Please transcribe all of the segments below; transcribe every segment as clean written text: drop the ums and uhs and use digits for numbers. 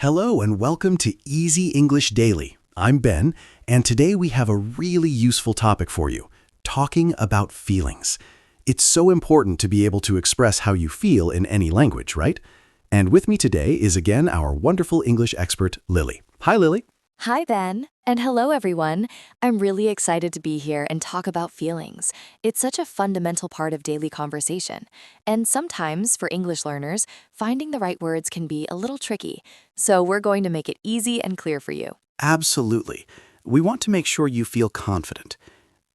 Hello and welcome to Easy English Daily. I'm Ben, and today we have a really useful topic for you, talking about feelings. It's so important to be able to express how you feel in any language, right? And with me today is again our wonderful English expert, Lily. Hi, Lily. Hi, Ben. And hello, everyone. I'm really excited to be here and talk about feelings. It's such a fundamental part of daily conversation. And sometimes, for English learners, finding the right words can be a little tricky. So we're going to make it easy and clear for you. Absolutely. We want to make sure you feel confident.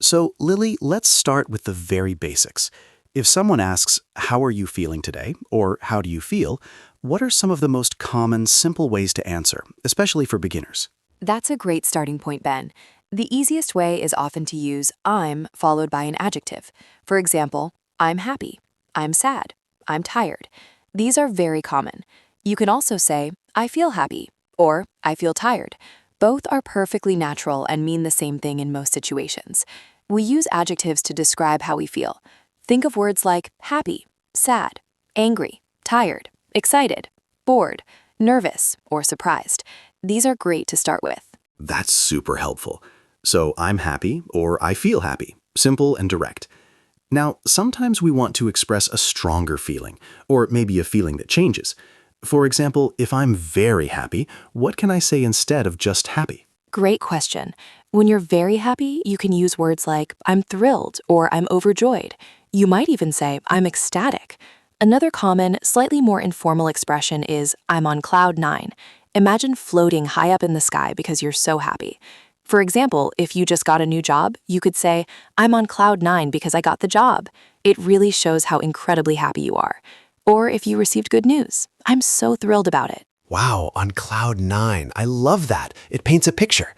So, Lily, let's start with the very basics. If someone asks, "How are you feeling today?" or "How do you feel?" what are some of the most common, simple ways to answer, especially for beginners? That's a great starting point, Ben. The easiest way is often to use I'm followed by an adjective. For example, I'm happy, I'm sad, I'm tired. These are very common. You can also say, I feel happy, or I feel tired. Both are perfectly natural and mean the same thing in most situations. We use adjectives to describe how we feel. Think of words like happy, sad, angry, tired, excited, bored, nervous, or surprised. These are great to start with. That's super helpful. So I'm happy or I feel happy. Simple and direct. Now, sometimes we want to express a stronger feeling, or maybe a feeling that changes. For example, if I'm very happy, what can I say instead of just happy? Great question. When you're very happy, you can use words like I'm thrilled or I'm overjoyed. You might even say I'm ecstatic. Another common, slightly more informal expression is I'm on cloud nine. Imagine floating high up in the sky because you're so happy. For example, if you just got a new job, you could say, I'm on cloud nine because I got the job. It really shows how incredibly happy you are. Or if you received good news, I'm so thrilled about it. Wow, on cloud nine. I love that. It paints a picture.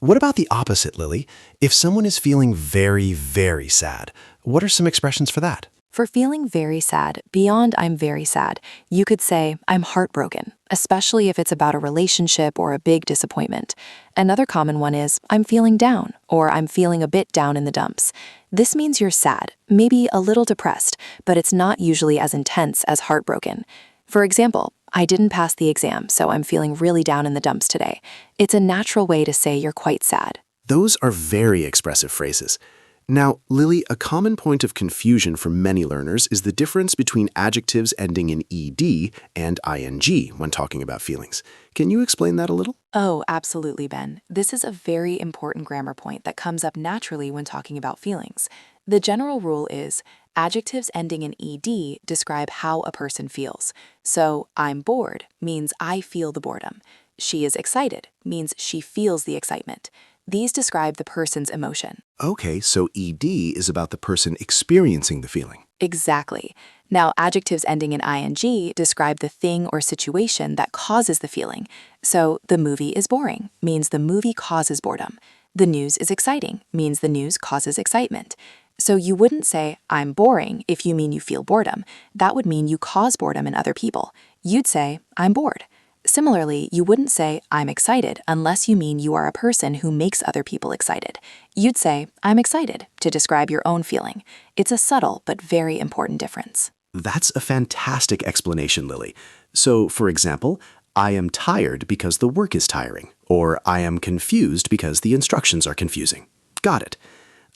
What about the opposite, Lily? If someone is feeling very, very sad, what are some expressions for that? For feeling very sad, beyond I'm very sad, you could say I'm heartbroken, especially if it's about a relationship or a big disappointment. Another common one is I'm feeling down or I'm feeling a bit down in the dumps. This means you're sad, maybe a little depressed, but it's not usually as intense as heartbroken. For example, I didn't pass the exam, so I'm feeling really down in the dumps today. It's a natural way to say you're quite sad. Those are very expressive phrases. Now, Lily, a common point of confusion for many learners is the difference between adjectives ending in ed and ing when talking about feelings. Can you explain that a little? Oh, absolutely, Ben. This is a very important grammar point that comes up naturally when talking about feelings. The general rule is adjectives ending in ed describe how a person feels. So, I'm bored means I feel the boredom. She is excited means she feels the excitement. These describe the person's emotion. Okay, so ed is about the person experiencing the feeling. Exactly. Now, adjectives ending in ing describe the thing or situation that causes the feeling. So, the movie is boring means the movie causes boredom. The news is exciting means the news causes excitement. So, you wouldn't say, I'm boring if you mean you feel boredom. That would mean you cause boredom in other people. You'd say, I'm bored. Similarly, you wouldn't say, I'm excited unless you mean you are a person who makes other people excited. You'd say, I'm excited to describe your own feeling. It's a subtle but very important difference. That's a fantastic explanation, Lily. So, for example, I am tired because the work is tiring, or I am confused because the instructions are confusing. Got it.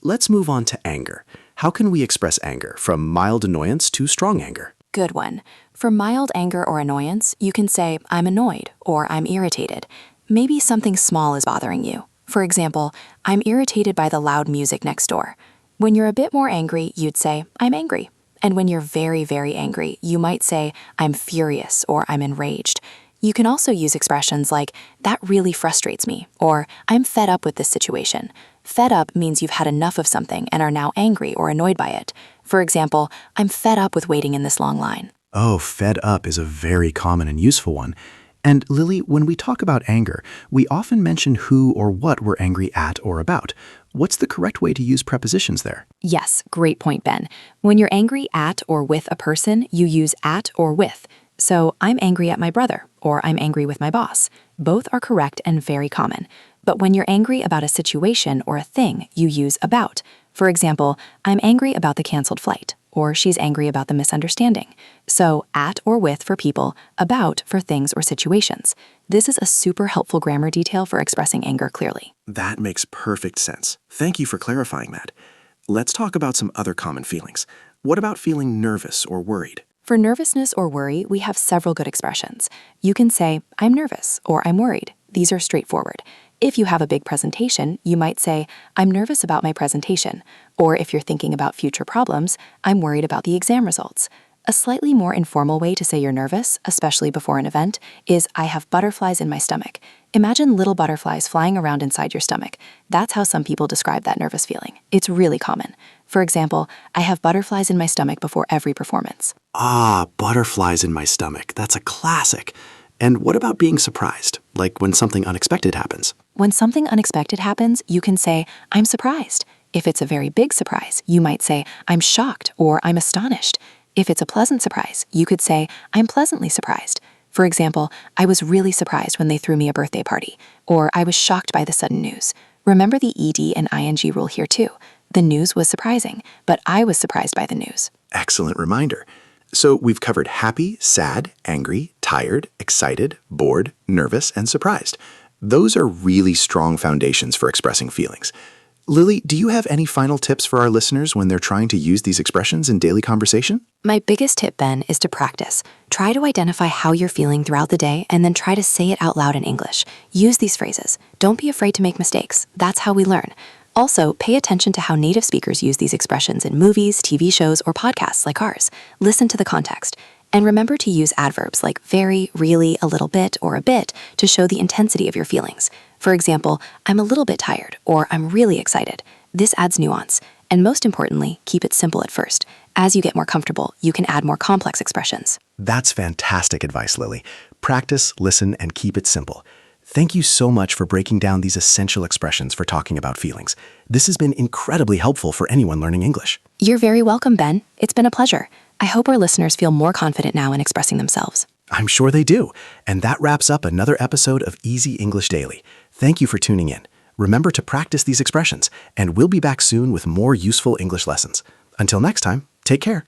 Let's move on to anger. How can we express anger from mild annoyance to strong anger? Good one. For mild anger or annoyance, you can say, I'm annoyed or I'm irritated. Maybe something small is bothering you. For example, I'm irritated by the loud music next door. When you're a bit more angry, you'd say, I'm angry. And when you're very, very angry, you might say, I'm furious or I'm enraged. You can also use expressions like, that really frustrates me, or I'm fed up with this situation. Fed up means you've had enough of something and are now angry or annoyed by it. For example, I'm fed up with waiting in this long line. Oh, fed up is a very common and useful one. And Lily, when we talk about anger, we often mention who or what we're angry at or about. What's the correct way to use prepositions there? Yes, great point, Ben. When you're angry at or with a person, you use at or with. So I'm angry at my brother, or I'm angry with my boss. Both are correct and very common. But when you're angry about a situation or a thing, you use about. For example, I'm angry about the canceled flight, or she's angry about the misunderstanding. So at or with for people, about for things or situations. This is a super helpful grammar detail for expressing anger clearly. That makes perfect sense. Thank you for clarifying that. Let's talk about some other common feelings. What about feeling nervous or worried? For nervousness or worry, we have several good expressions. You can say, I'm nervous or I'm worried. These are straightforward. If you have a big presentation, you might say, I'm nervous about my presentation. Or if you're thinking about future problems, I'm worried about the exam results. A slightly more informal way to say you're nervous, especially before an event, is I have butterflies in my stomach. Imagine little butterflies flying around inside your stomach. That's how some people describe that nervous feeling. It's really common. For example, I have butterflies in my stomach before every performance. Ah, butterflies in my stomach. That's a classic. And what about being surprised, like when something unexpected happens? When something unexpected happens, you can say, I'm surprised. If it's a very big surprise, you might say, I'm shocked or I'm astonished. If it's a pleasant surprise, you could say, I'm pleasantly surprised. For example, I was really surprised when they threw me a birthday party, or I was shocked by the sudden news. Remember the ED and ING rule here too. The news was surprising, but I was surprised by the news. Excellent reminder. So we've covered happy, sad, angry, tired, excited, bored, nervous, and surprised. Those are really strong foundations for expressing feelings. Lily, do you have any final tips for our listeners when they're trying to use these expressions in daily conversation? My biggest tip, Ben, is to practice. Try to identify how you're feeling throughout the day and then try to say it out loud in English. Use these phrases. Don't be afraid to make mistakes. That's how we learn. Also, pay attention to how native speakers use these expressions in movies, TV shows, or podcasts like ours. Listen to the context. And remember to use adverbs like very, really, a little bit, or a bit to show the intensity of your feelings. For example, I'm a little bit tired, or I'm really excited. This adds nuance. And most importantly, keep it simple at first. As you get more comfortable, you can add more complex expressions. That's fantastic advice, Lily. Practice, listen, and keep it simple. Thank you so much for breaking down these essential expressions for talking about feelings. This has been incredibly helpful for anyone learning English. You're very welcome, Ben. It's been a pleasure. I hope our listeners feel more confident now in expressing themselves. I'm sure they do. And that wraps up another episode of Easy English Daily. Thank you for tuning in. Remember to practice these expressions, and we'll be back soon with more useful English lessons. Until next time, take care.